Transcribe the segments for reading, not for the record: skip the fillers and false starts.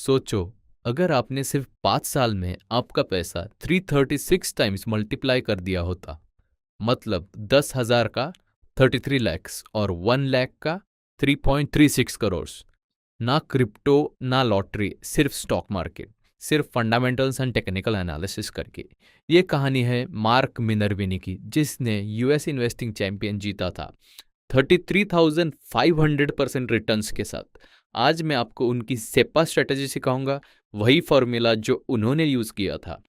सोचो, अगर आपने सिर्फ 5 साल में आपका पैसा 336 टाइम्स मल्टीप्लाई कर दिया होता, मतलब 10,000 का 33 लैक्स और 1 लाख का 3.36 करोड़। ना क्रिप्टो, ना लॉटरी, सिर्फ स्टॉक मार्केट, सिर्फ फंडामेंटल्स एंड टेक्निकल एनालिसिस करके। ये कहानी है मार्क मिनर्विनी की, जिसने यूएस इन्वेस्टिंग चैंपियन जीता था 33,500% रिटर्न्स के साथ। आज मैं आपको उनकी सेपा स्ट्रेटेजी सिखाऊंगा, वही फॉर्मूला जो उन्होंने यूज़ किया था।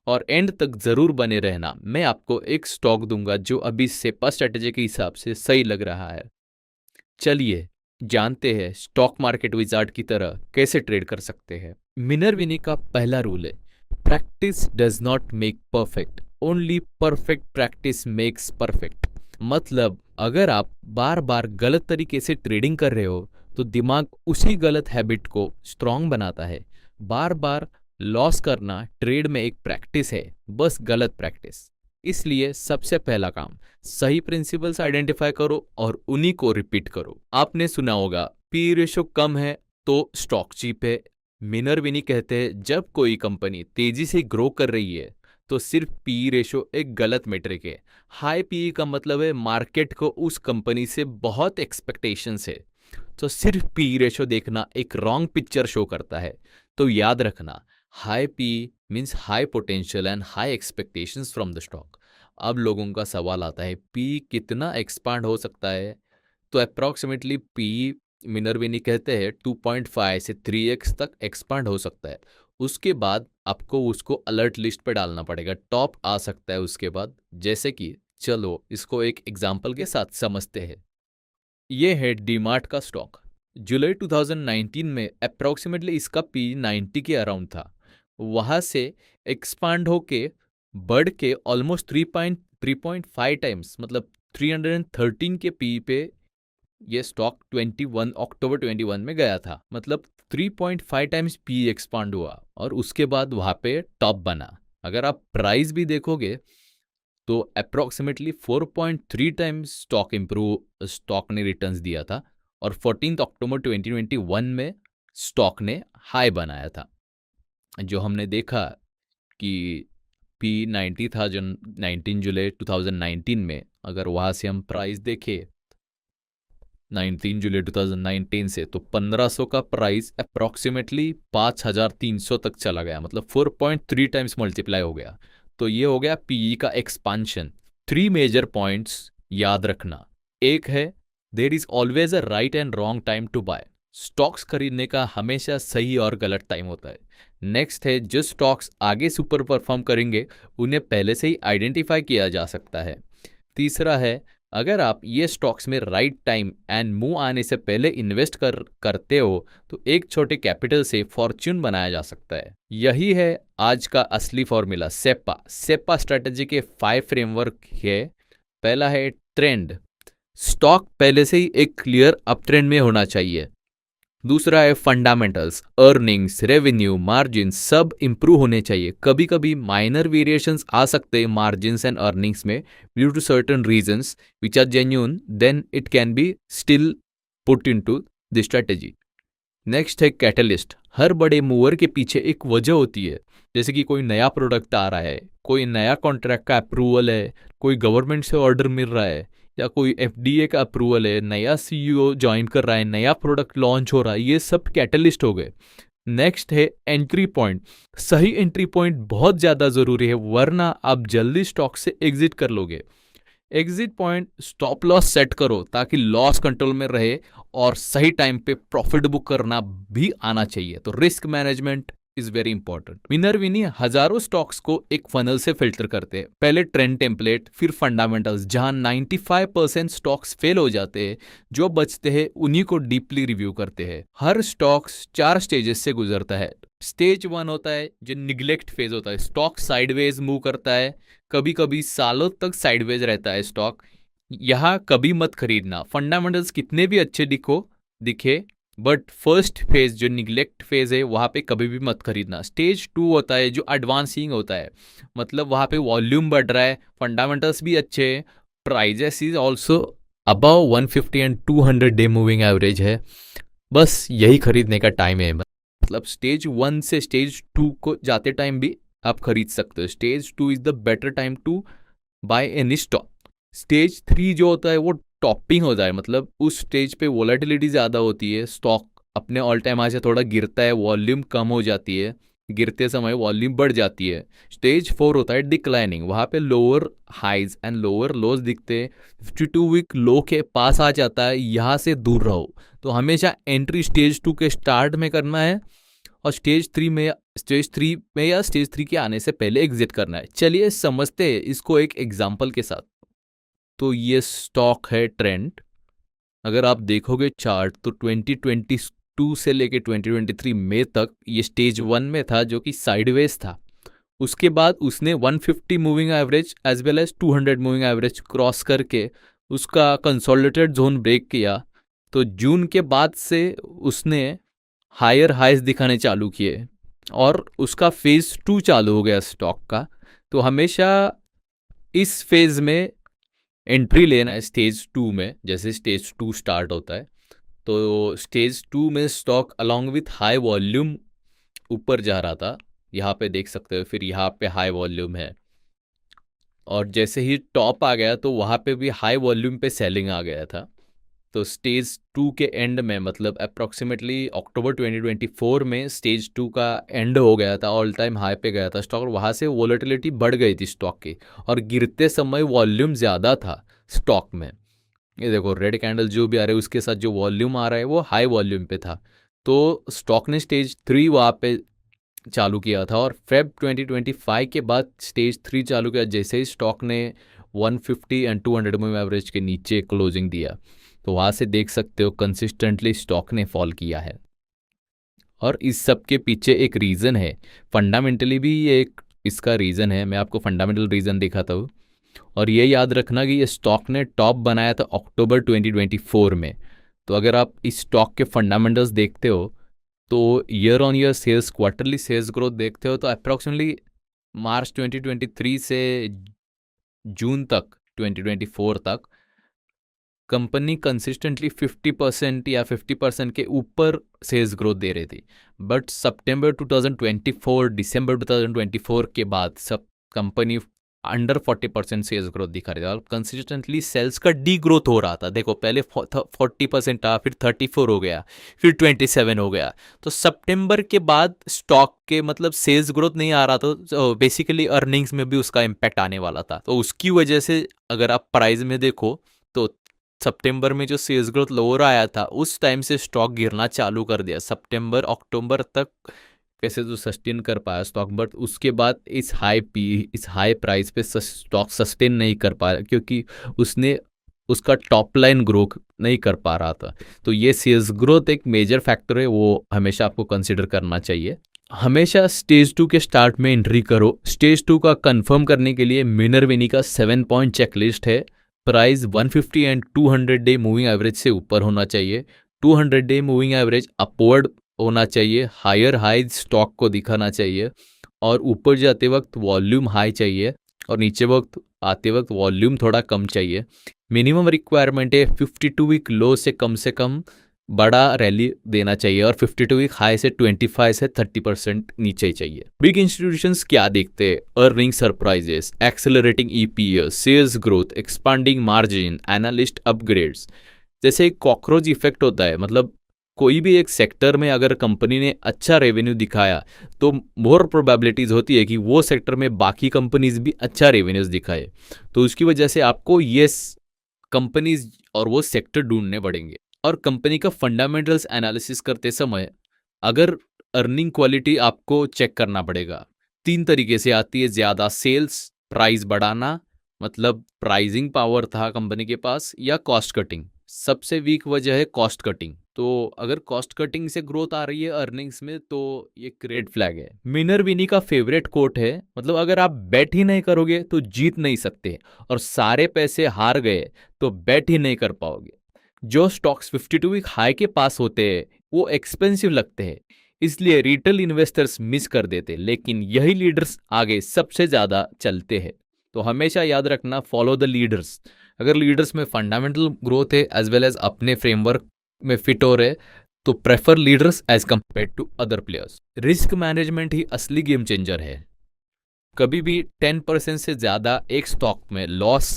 और एंड तक ज़रूर बने रहना, मैं आपको एक स्टॉक दूंगा जो अभी सेपा स्ट्रेटेजी के हिसाब से सही लग रहा है। चलिए जानते हैं स्टॉक मार्केट विजार्ड की तरह कैसे ट्रेड कर सकते हैं। मिनर्विनी का पहला रूल है, practice does not make perfect, only perfect practice makes perfect. मतलब अगर आप बार बार गलत तरीके से ट्रेडिंग कर रहे हो तो दिमाग उसी गलत हैबिट को स्ट्रांग बनाता है। बार बार लॉस करना ट्रेड में एक प्रैक्टिस है, बस गलत प्रैक्टिस। इसलिए सबसे पहला काम, सही प्रिंसिपल्स आइडेंटिफाई करो और उन्हीं को रिपीट करो। आपने सुना होगा पी रेशो कम है तो स्टॉक चीप है। मिनर्विनी कहते हैं जब कोई कंपनी तेजी से ग्रो कर रही है तो सिर्फ पी रेशो एक गलत मेट्रिक है। हाई पी का मतलब है मार्केट को उस कंपनी से बहुत एक्सपेक्टेशंस है, तो सिर्फ पी रेशो देखना एक रॉन्ग पिक्चर शो करता है। तो याद रखना, high P means high potential and high expectations from the stock. अब लोगों का सवाल आता है पी कितना एक्सपांड हो सकता है, तो अप्रॉक्सीमेटली पी मिनर्विनी कहते हैं 2.5 से 3x तक एक्सपांड हो सकता है। उसके बाद आपको उसको अलर्ट लिस्ट पे डालना पड़ेगा, टॉप आ सकता है उसके बाद। जैसे कि चलो इसको एक एग्जांपल के साथ समझते हैं। ये है डीमार्ट का स्टॉक। जुलाई 2019 में अप्रॉक्सीमेटली इसका पी 90 के अराउंड था। वहाँ से एक्सपांड होके बढ़ के ऑलमोस्ट 3.5 टाइम्स, मतलब 313 के पी पे ये स्टॉक 21 अक्टूबर 21 में गया था। मतलब 3.5 टाइम्स पी एक्सपांड हुआ और उसके बाद वहाँ पे टॉप बना। अगर आप प्राइस भी देखोगे तो अप्रॉक्सीमेटली 4.3 टाइम्स स्टॉक ने रिटर्न्स दिया था और 14 अक्टूबर 2021 में स्टॉक ने हाई बनाया था। जो हमने देखा कि पी 90 था जो 19 जुलाई 2019 में, अगर वहाँ से हम प्राइस देखें 19 जुलाई 2019 से, तो 1500 का प्राइस अप्रॉक्सीमेटली 5300 तक चला गया, मतलब 4.3 टाइम्स मल्टीप्लाई हो गया। तो ये हो गया पीई का एक्सपांशन। 3 मेजर पॉइंट्स याद रखना। एक है, there is always a right and wrong time to buy. Stocks खरीदने का हमेशा सही और गलत टाइम होता है। नेक्स्ट है, जो स्टॉक्स आगे सुपर परफॉर्म करेंगे उन्हें पहले से ही आइडेंटिफाई किया जा सकता है। तीसरा है, अगर आप ये स्टॉक्स में राइट टाइम एंड मूव आने से पहले इन्वेस्ट करते हो तो एक छोटे कैपिटल से फॉर्च्यून बनाया जा सकता है। यही है आज का असली फॉर्मूला, सेपा स्ट्रेटेजी के 5 फ्रेमवर्क है। पहला है ट्रेंड, स्टॉक पहले से ही एक क्लियर अप ट्रेंड में होना चाहिए। दूसरा है फंडामेंटल्स, अर्निंग्स, रेवेन्यू, मार्जिन सब इंप्रूव होने चाहिए। कभी कभी माइनर वेरिएशंस आ सकते हैं मार्जिन्स एंड अर्निंग्स में due to certain reasons which are genuine, then it can be still put into the strategy. Next है कैटलिस्ट, हर बड़े मूवर के पीछे एक वजह होती है, जैसे कि कोई नया प्रोडक्ट आ रहा है, कोई नया कॉन्ट्रैक्ट का अप्रूवल है, कोई गवर्नमेंट से ऑर्डर मिल रहा है, या कोई एफडीए का अप्रूवल है, नया सीईओ ज्वाइन कर रहा है, नया प्रोडक्ट लॉन्च हो रहा है, ये सब कैटलिस्ट हो गए। नेक्स्ट है एंट्री पॉइंट, सही एंट्री पॉइंट बहुत ज़्यादा ज़रूरी है, वरना आप जल्दी स्टॉक से एग्जिट कर लोगे। Exit point, stop loss set करो ताकि लॉस कंट्रोल में रहे और सही टाइम पे प्रॉफिट बुक करना भी आना चाहिए। तो risk management is very important. Minervini हजारों स्टॉक्स को एक फनल से फिल्टर करते हैं, पहले ट्रेंड टेम्पलेट, फिर फंडामेंटल्स। जहां 95% स्टॉक्स फेल हो जाते हैं, जो बचते हैं उन्हीं को डीपली रिव्यू करते हैं। हर स्टॉक्स 4 स्टेजेस से गुजरता है। स्टेज 1 होता है जो निग्लेक्ट फेज होता है, स्टॉक साइडवेज मूव करता है, कभी कभी सालों तक साइडवेज रहता है स्टॉक। यहाँ कभी मत खरीदना, फंडामेंटल्स कितने भी अच्छे दिखे, बट फर्स्ट फेज जो निग्लेक्ट फेज है वहाँ पे कभी भी मत खरीदना। स्टेज 2 होता है जो एडवांसिंग होता है, मतलब वहाँ पे वॉल्यूम बढ़ रहा है, फंडामेंटल्स भी अच्छे हैं, prices is also above 150 and 200 day moving average है, बस यही खरीदने का टाइम है। मतलब स्टेज 1 से स्टेज 2 को जाते टाइम भी आप खरीद सकते हो। Stage 2 is the better time to buy any stock. Stage 3 जो होता है वो टॉपिंग होता है, मतलब उस स्टेज पे वोलेटिलिटी ज़्यादा होती है, स्टॉक अपने ऑल टाइम हाई से थोड़ा गिरता है, वॉल्यूम कम हो जाती है, गिरते समय वॉल्यूम बढ़ जाती है। स्टेज 4 होता है डिक्लाइनिंग, वहाँ पे lower highs and lower lows दिखते हैं, 52 वीक लो के पास आ जाता है, यहाँ से दूर रहो। तो हमेशा एंट्री स्टेज 2 के स्टार्ट में करना है और स्टेज 3 में या स्टेज 3 के आने से पहले एग्जिट करना है। चलिए समझते हैं इसको एक एग्जाम्पल के साथ। तो ये स्टॉक है ट्रेंड। अगर आप देखोगे चार्ट तो 2022 से लेके 2023 मई तक ये स्टेज 1 में था जो कि साइडवेज था। उसके बाद उसने 150 moving average as well as 200 moving average cross करके उसका कंसोलिडेटेड जोन ब्रेक किया। तो जून के बाद से उसने हायर हाइज दिखाने चालू किए और उसका फेज 2 चालू हो गया स्टॉक का। तो हमेशा इस फेज में एंट्री लेना है स्टेज 2 में। जैसे स्टेज 2 स्टार्ट होता है तो स्टेज 2 में stock along with high volume ऊपर जा रहा था, यहाँ पे देख सकते हो। फिर यहाँ पे हाई वॉल्यूम है और जैसे ही टॉप आ गया तो वहाँ पे भी हाई वॉल्यूम पे सेलिंग आ गया था। तो स्टेज 2 के एंड में, मतलब अप्रॉक्सीमेटली अक्टूबर 2024 में स्टेज 2 का एंड हो गया था, ऑल टाइम हाई पे गया था स्टॉक और वहाँ से वोलेटिलिटी बढ़ गई थी स्टॉक की और गिरते समय वॉल्यूम ज़्यादा था स्टॉक में। ये देखो रेड कैंडल जो भी आ रहे हैं उसके साथ जो वॉल्यूम आ रहा है वो हाई वॉल्यूम पे था। तो स्टॉक ने स्टेज 3 वहाँ पे चालू किया था और फेब 2025 के बाद स्टेज 3 चालू किया जैसे ही स्टॉक ने 150 एंड 200 मूविंग एवरेज के नीचे क्लोजिंग दिया। तो वहाँ से देख सकते हो कंसिस्टेंटली स्टॉक ने फॉल किया है और इस सब के पीछे एक रीज़न है, फंडामेंटली भी ये एक इसका रीज़न है। मैं आपको फंडामेंटल रीज़न दिखाता हूँ और ये याद रखना कि ये स्टॉक ने टॉप बनाया था अक्टूबर 2024 में। तो अगर आप इस स्टॉक के फंडामेंटल्स देखते हो तो year on year sales, quarterly sales growth देखते हो तो अप्रॉक्सीमेटली मार्च 2023 से जून तक 2024 तक कंपनी कंसिस्टेंटली 50% या 50% के ऊपर सेल्स ग्रोथ दे रही थी। बट सितंबर 2024 दिसंबर 2024 के बाद सब कंपनी अंडर 40% सेल्स ग्रोथ दिखा रही थी और कंसिस्टेंटली सेल्स का डी ग्रोथ हो रहा था। देखो पहले 40% था, फिर 34 हो गया, फिर 27 हो गया। तो सितंबर के बाद स्टॉक के मतलब सेल्स ग्रोथ नहीं आ रहा था, तो बेसिकली अर्निंग्स में भी उसका इम्पैक्ट आने वाला था। तो उसकी वजह से अगर आप प्राइस में देखो तो सितंबर में जो सेल्स ग्रोथ लोअर आया था उस टाइम से स्टॉक गिरना चालू कर दिया। सितंबर अक्टूबर तक पैसे तो सस्टेन कर पाया स्टॉक, बट उसके बाद इस हाई प्राइस पे स्टॉक सस्टेन नहीं कर पाया क्योंकि उसने उसका टॉप लाइन ग्रोथ नहीं कर पा रहा था। तो ये सेल्स ग्रोथ एक मेजर फैक्टर है, वो हमेशा आपको कंसिडर करना चाहिए। हमेशा स्टेज 2 के स्टार्ट में एंट्री करो। स्टेज 2 का कंफर्म करने के लिए मिनरविनी का 7 पॉइंट चेकलिस्ट है। Price 150 and 200 day moving average से ऊपर होना चाहिए, 200 डे मूविंग एवरेज अपवर्ड होना चाहिए, हायर हाई स्टॉक को दिखाना चाहिए और ऊपर जाते वक्त वॉल्यूम हाई चाहिए और नीचे वक्त आते वक्त वॉल्यूम थोड़ा कम चाहिए। मिनिमम रिक्वायरमेंट है 52 वीक लो से कम बड़ा रैली देना चाहिए और 52 वीक हाई से 25 से 30% नीचे ही चाहिए। बिग इंस्टीट्यूशंस क्या देखते हैं? Earning surprises, accelerating EPS, sales growth, expanding margin, analyst upgrades. जैसे एक कॉकरोच इफेक्ट होता है, मतलब कोई भी एक सेक्टर में अगर कंपनी ने अच्छा रेवेन्यू दिखाया तो मोर प्रोबेबिलिटीज होती है कि वो सेक्टर में बाकी कंपनीज भी अच्छा रेवेन्यूज दिखाए। तो उसकी वजह से आपको ये कंपनीज और वो सेक्टर ढूंढने पड़ेंगे। और कंपनी का फंडामेंटल्स एनालिसिस करते समय अगर अर्निंग क्वालिटी आपको चेक करना पड़ेगा। 3 तरीके से आती है, ज़्यादा सेल्स, प्राइस बढ़ाना, मतलब प्राइसिंग पावर था कंपनी के पास, या कॉस्ट कटिंग। सबसे वीक वजह है कॉस्ट कटिंग। तो अगर कॉस्ट कटिंग से ग्रोथ आ रही है अर्निंग्स में तो ये रेड फ्लैग है। मिनरविनी का फेवरेट कोट है, मतलब अगर आप बेट ही नहीं करोगे तो जीत नहीं सकते और सारे पैसे हार गए तो बेट ही नहीं कर पाओगे। जो स्टॉक्स 52 वीक हाई के पास होते हैं वो एक्सपेंसिव लगते हैं, इसलिए रिटेल इन्वेस्टर्स मिस कर देते, लेकिन यही लीडर्स आगे सबसे ज़्यादा चलते हैं। तो हमेशा याद रखना, फॉलो द लीडर्स। अगर लीडर्स में फंडामेंटल ग्रोथ है एज वेल एज अपने फ्रेमवर्क में फिट हो रहे तो prefer leaders as compared to other players. Risk management ही असली गेम चेंजर है। कभी भी 10% से ज़्यादा एक स्टॉक में लॉस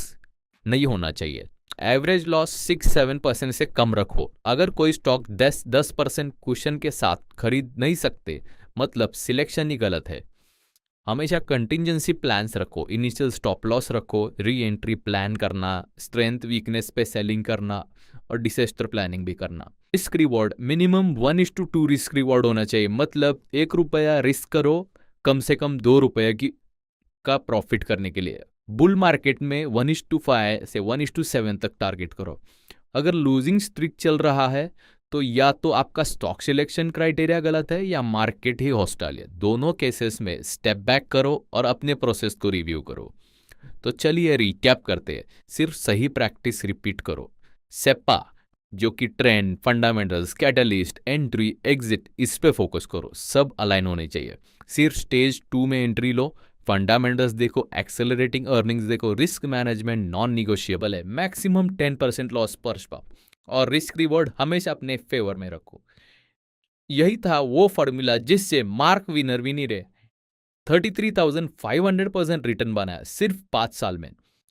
नहीं होना चाहिए। एवरेज लॉस 6-7% से कम रखो। अगर कोई स्टॉक 10% क्वेश्चन के साथ खरीद नहीं सकते, मतलब सिलेक्शन ही गलत है। हमेशा कंटिंजेंसी प्लान्स रखो, इनिशियल स्टॉप लॉस रखो, री एंट्री प्लान करना, स्ट्रेंथ वीकनेस पे सेलिंग करना और डिसेस्टर प्लानिंग भी करना। Risk reward minimum 1:2 risk reward होना चाहिए, मतलब ₹1 रिस्क करो, कम से कम ₹2 का प्रॉफिट करने के लिए। बुल मार्केट में 1:5 से 1:7 तक टारगेट करो। अगर लूजिंग स्ट्रिक चल रहा है तो या तो आपका स्टॉक सिलेक्शन क्राइटेरिया गलत है या मार्केट ही हॉस्टाइल है। दोनों केसेस में स्टेप बैक करो और अपने प्रोसेस को रिव्यू करो। तो चलिए रिकैप करते हैं। सिर्फ सही प्रैक्टिस रिपीट करो। सेपा जो कि trend, fundamentals, catalyst, entry, exit, इस पे फोकस करो। सब अलाइन होने चाहिए। सिर्फ स्टेज 2 में एंट्री लो, फंडामेंटल्स देखो, एक्सेलरेटिंग अर्निंग्स देखो, रिस्क मैनेजमेंट नॉन निगोशिएबल है, मैक्सिमम 10% लॉस पर स्टॉक, और रिस्क रिवॉर्ड हमेशा अपने फेवर में रखो। यही था वो फॉर्मूला जिससे मार्क विनर भी नहीं रहे 33,500% रिटर्न बनाया सिर्फ 5 साल में।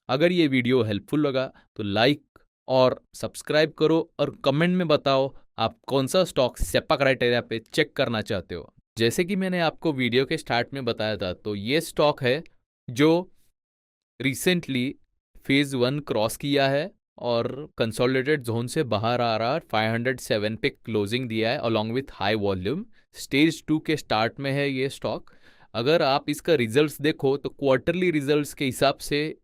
अगर ये वीडियो हेल्पफुल लगा तो लाइक और सब्सक्राइब करो और कमेंट में बताओ आप कौन सा स्टॉक सेपा क्राइटेरिया पे चेक करना चाहते हो। जैसे कि मैंने आपको वीडियो के स्टार्ट में बताया था, तो ये स्टॉक है जो रिसेंटली फेज 1 क्रॉस किया है और कंसोलिडेटेड जोन से बाहर आ रहा है। 507 पे क्लोजिंग दिया है along with high volume. Stage 2 के स्टार्ट में है ये स्टॉक। अगर आप इसका रिजल्ट्स देखो तो क्वार्टरली रिजल्ट्स के हिसाब से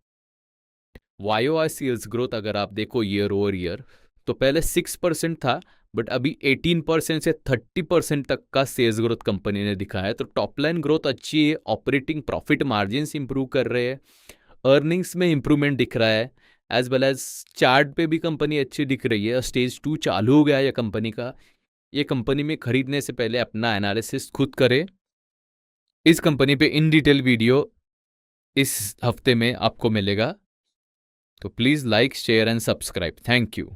YoY सेल्स ग्रोथ अगर आप देखो ईयर ओवर ईयर, तो पहले 6% था, बट अभी 18% से 30% तक का सेल्स ग्रोथ कंपनी ने दिखाया है। तो टॉप लाइन ग्रोथ अच्छी है, ऑपरेटिंग प्रॉफिट मार्जिन्स इंप्रूव कर रहे हैं, अर्निंग्स में इंप्रूवमेंट दिख रहा है, एज वेल एज चार्ट पे भी कंपनी अच्छी दिख रही है। स्टेज 2 चालू हो गया है ये कंपनी का। ये कंपनी में खरीदने से पहले अपना एनालिसिस खुद करें। इस कंपनी पे इन डिटेल वीडियो इस हफ्ते में आपको मिलेगा। तो please like, share and subscribe. Thank you.